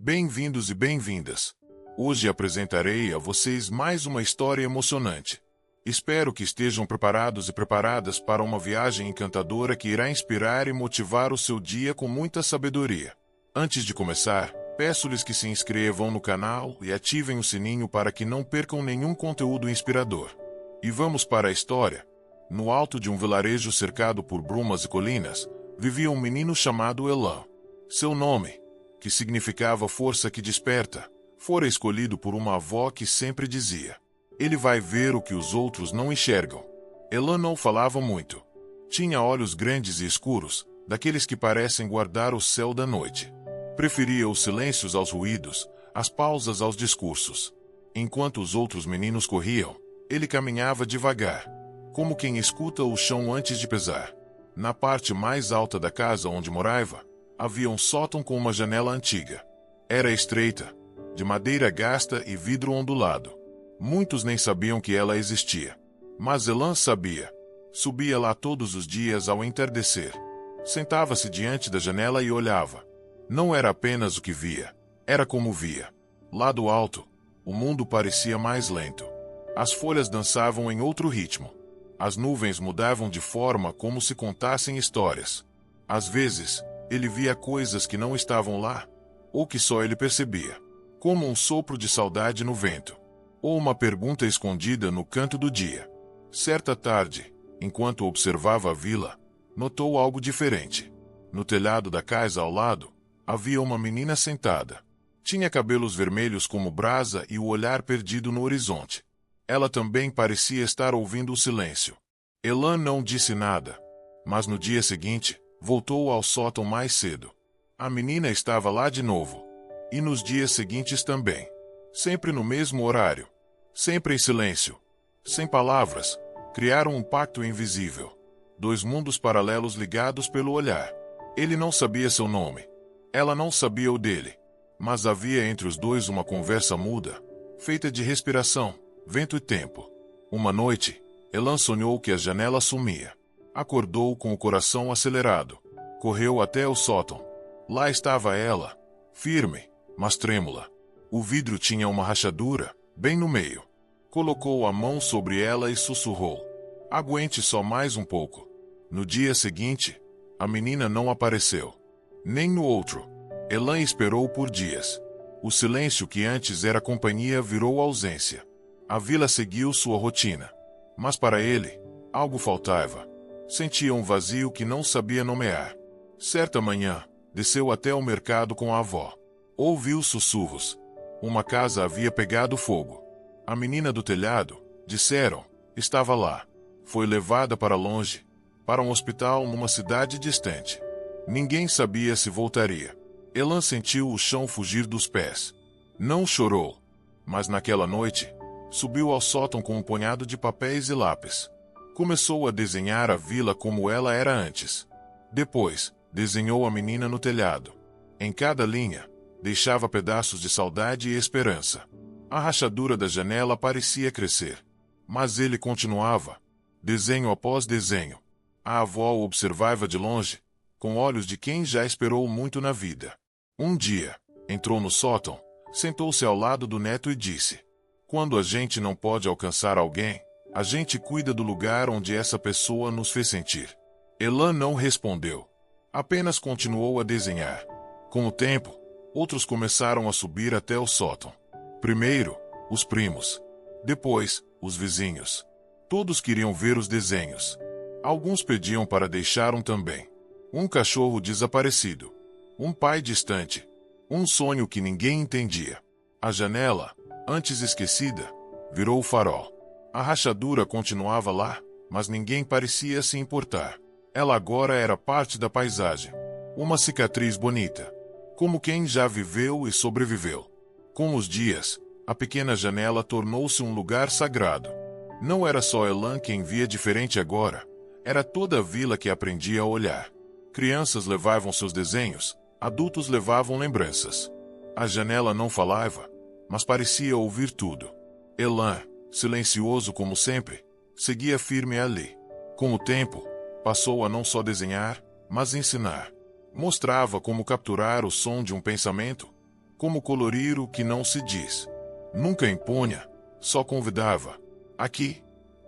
Bem-vindos e bem-vindas. Hoje apresentarei a vocês mais uma história emocionante. Espero que estejam preparados e preparadas para uma viagem encantadora que irá inspirar e motivar o seu dia com muita sabedoria. Antes de começar, peço-lhes que se inscrevam no canal e ativem o sininho para que não percam nenhum conteúdo inspirador. E vamos para a história. No alto de um vilarejo cercado por brumas e colinas, vivia um menino chamado Elan. Seu nome, que significava força que desperta, fora escolhido por uma avó que sempre dizia: ele vai ver o que os outros não enxergam. Elan não falava muito. Tinha olhos grandes e escuros, daqueles que parecem guardar o céu da noite. Preferia os silêncios aos ruídos, as pausas aos discursos. Enquanto os outros meninos corriam, ele caminhava devagar, como quem escuta o chão antes de pisar. Na parte mais alta da casa onde morava, havia um sótão com uma janela antiga. Era estreita, de madeira gasta e vidro ondulado. Muitos nem sabiam que ela existia. Mas Elan sabia. Subia lá todos os dias ao entardecer. Sentava-se diante da janela e olhava. Não era apenas o que via, era como via. Lá do alto, o mundo parecia mais lento. As folhas dançavam em outro ritmo. As nuvens mudavam de forma como se contassem histórias. Às vezes, ele via coisas que não estavam lá, ou que só ele percebia, como um sopro de saudade no vento, ou uma pergunta escondida no canto do dia. Certa tarde, enquanto observava a vila, notou algo diferente. No telhado da casa ao lado, havia uma menina sentada. Tinha cabelos vermelhos como brasa e o olhar perdido no horizonte. Ela também parecia estar ouvindo o silêncio. Elan não disse nada, mas no dia seguinte, voltou ao sótão mais cedo. A menina estava lá de novo. E nos dias seguintes também. Sempre no mesmo horário. Sempre em silêncio. Sem palavras. Criaram um pacto invisível. Dois mundos paralelos ligados pelo olhar. Ele não sabia seu nome. Ela não sabia o dele. Mas havia entre os dois uma conversa muda, feita de respiração, vento e tempo. Uma noite, Elan sonhou que a janela sumia. Acordou com o coração acelerado. Correu até o sótão. Lá estava ela, firme, mas trêmula. O vidro tinha uma rachadura, bem no meio. Colocou a mão sobre ela e sussurrou: aguente só mais um pouco. No dia seguinte, a menina não apareceu. Nem no outro. Elan esperou por dias. O silêncio que antes era companhia virou ausência. A vila seguiu sua rotina. Mas para ele, algo faltava. Sentia um vazio que não sabia nomear. Certa manhã, desceu até o mercado com a avó. Ouviu sussurros. Uma casa havia pegado fogo. A menina do telhado, disseram, estava lá. Foi levada para longe, para um hospital numa cidade distante. Ninguém sabia se voltaria. Elan sentiu o chão fugir dos pés. Não chorou, mas naquela noite, subiu ao sótão com um punhado de papéis e lápis. Começou a desenhar a vila como ela era antes. Depois, desenhou a menina no telhado. Em cada linha, deixava pedaços de saudade e esperança. A rachadura da janela parecia crescer. Mas ele continuava, desenho após desenho. A avó o observava de longe, com olhos de quem já esperou muito na vida. Um dia, entrou no sótão, sentou-se ao lado do neto e disse: quando a gente não pode alcançar alguém, a gente cuida do lugar onde essa pessoa nos fez sentir. Elan não respondeu. Apenas continuou a desenhar. Com o tempo, outros começaram a subir até o sótão. Primeiro, os primos. Depois, os vizinhos. Todos queriam ver os desenhos. Alguns pediam para deixar um também. Um cachorro desaparecido. Um pai distante. Um sonho que ninguém entendia. A janela, antes esquecida, virou o farol. A rachadura continuava lá, mas ninguém parecia se importar. Ela agora era parte da paisagem. Uma cicatriz bonita. Como quem já viveu e sobreviveu. Com os dias, a pequena janela tornou-se um lugar sagrado. Não era só Elan quem via diferente agora. Era toda a vila que aprendia a olhar. Crianças levavam seus desenhos, adultos levavam lembranças. A janela não falava, mas parecia ouvir tudo. Elan, silencioso como sempre, seguia firme ali. Com o tempo, passou a não só desenhar, mas ensinar. Mostrava como capturar o som de um pensamento, Como colorir o que não se diz. Nunca impunha, só convidava. Aqui,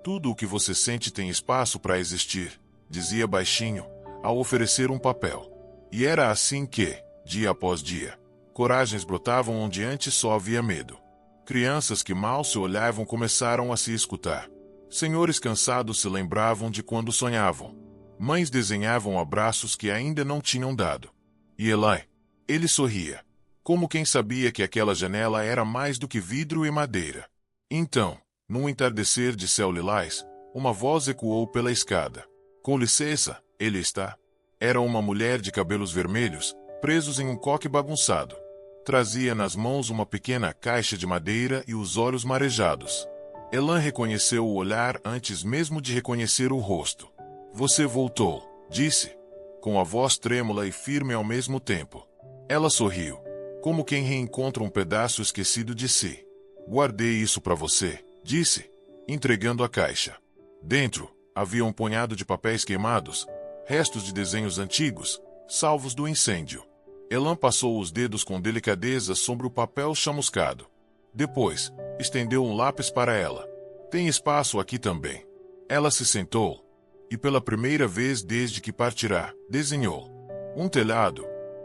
tudo o que você sente tem espaço para existir, dizia baixinho, ao oferecer um papel. E era assim que, dia após dia, coragens brotavam onde antes só havia medo. Crianças que mal se olhavam começaram a se escutar. Senhores cansados se lembravam de quando sonhavam. Mães desenhavam abraços que ainda não tinham dado. E Eli? Ele sorria, como quem sabia que aquela janela era mais do que vidro e madeira. Então, num entardecer de céu lilás, uma voz ecoou pela escada. Com licença, ele está. Era uma mulher de cabelos vermelhos, presos em um coque bagunçado. Trazia nas mãos uma pequena caixa de madeira e os olhos marejados. Elan reconheceu o olhar antes mesmo de reconhecer o rosto. Você voltou, disse, com a voz trêmula e firme ao mesmo tempo. Ela sorriu, como quem reencontra um pedaço esquecido de si. Guardei isso para você, disse, entregando a caixa. Dentro, havia um punhado de papéis queimados, restos de desenhos antigos, salvos do incêndio. Elan passou os dedos com delicadeza sobre o papel chamuscado. Depois, estendeu um lápis para ela. Tem espaço aqui também. Ela se sentou, e pela primeira vez desde que partirá, desenhou. Um telhado,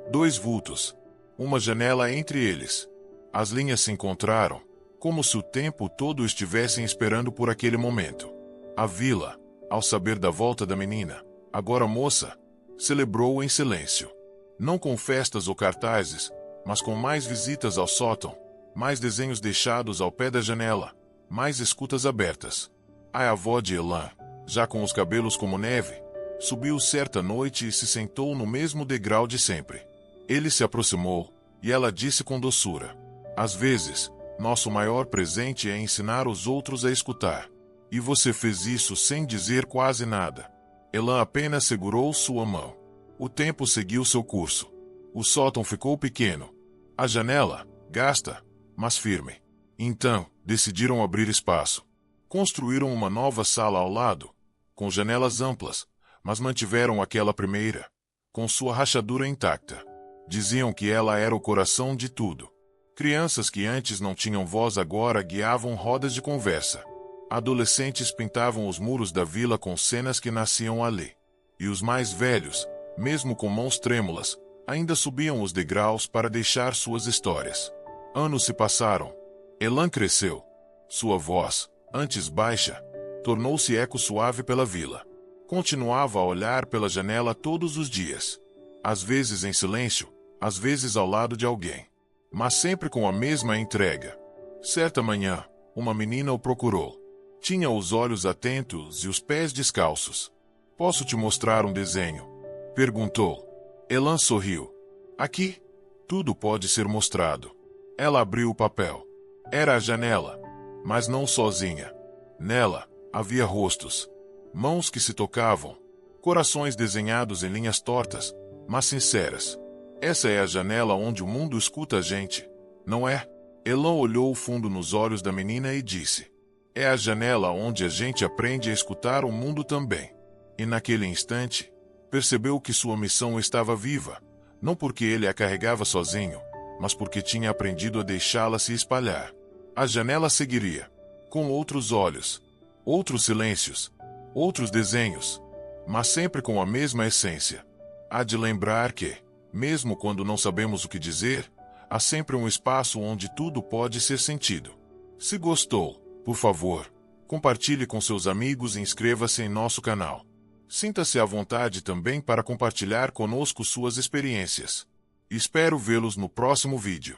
2 vultos, uma janela entre eles. As linhas se encontraram, como se o tempo todo estivessem esperando por aquele momento. A vila, ao saber da volta da menina, agora moça, celebrou em silêncio. Não com festas ou cartazes, mas com mais visitas ao sótão, mais desenhos deixados ao pé da janela, mais escutas abertas. A avó de Elan, já com os cabelos como neve, subiu certa noite e se sentou no mesmo degrau de sempre. Ele se aproximou, e ela disse com doçura: às vezes, nosso maior presente é ensinar os outros a escutar. E você fez isso sem dizer quase nada. Elan apenas segurou sua mão. O tempo seguiu seu curso. O sótão ficou pequeno. A janela, gasta, mas firme. Então, decidiram abrir espaço. Construíram uma nova sala ao lado, com janelas amplas, mas mantiveram aquela primeira, com sua rachadura intacta. Diziam que ela era o coração de tudo. Crianças que antes não tinham voz agora guiavam rodas de conversa. Adolescentes pintavam os muros da vila com cenas que nasciam ali. E os mais velhos, mesmo com mãos trêmulas, ainda subiam os degraus para deixar suas histórias. Anos se passaram. Elan cresceu. Sua voz, antes baixa, tornou-se eco suave pela vila. Continuava a olhar pela janela todos os dias. Às vezes em silêncio, às vezes ao lado de alguém. Mas sempre com a mesma entrega. Certa manhã, uma menina o procurou. Tinha os olhos atentos e os pés descalços. Posso te mostrar um desenho? Perguntou. Elan sorriu. Aqui, tudo pode ser mostrado. Ela abriu o papel. Era a janela, mas não sozinha. Nela, havia rostos. Mãos que se tocavam. Corações desenhados em linhas tortas, mas sinceras. Essa é a janela onde o mundo escuta a gente, não é? Elan olhou fundo nos olhos da menina e disse: é a janela onde a gente aprende a escutar o mundo também. E naquele instante, percebeu que sua missão estava viva, não porque ele a carregava sozinho, mas porque tinha aprendido a deixá-la se espalhar. A janela seguiria, com outros olhos, outros silêncios, outros desenhos, mas sempre com a mesma essência. Há de lembrar que, mesmo quando não sabemos o que dizer, há sempre um espaço onde tudo pode ser sentido. Se gostou, por favor, compartilhe com seus amigos e inscreva-se em nosso canal. Sinta-se à vontade também para compartilhar conosco suas experiências. Espero vê-los no próximo vídeo.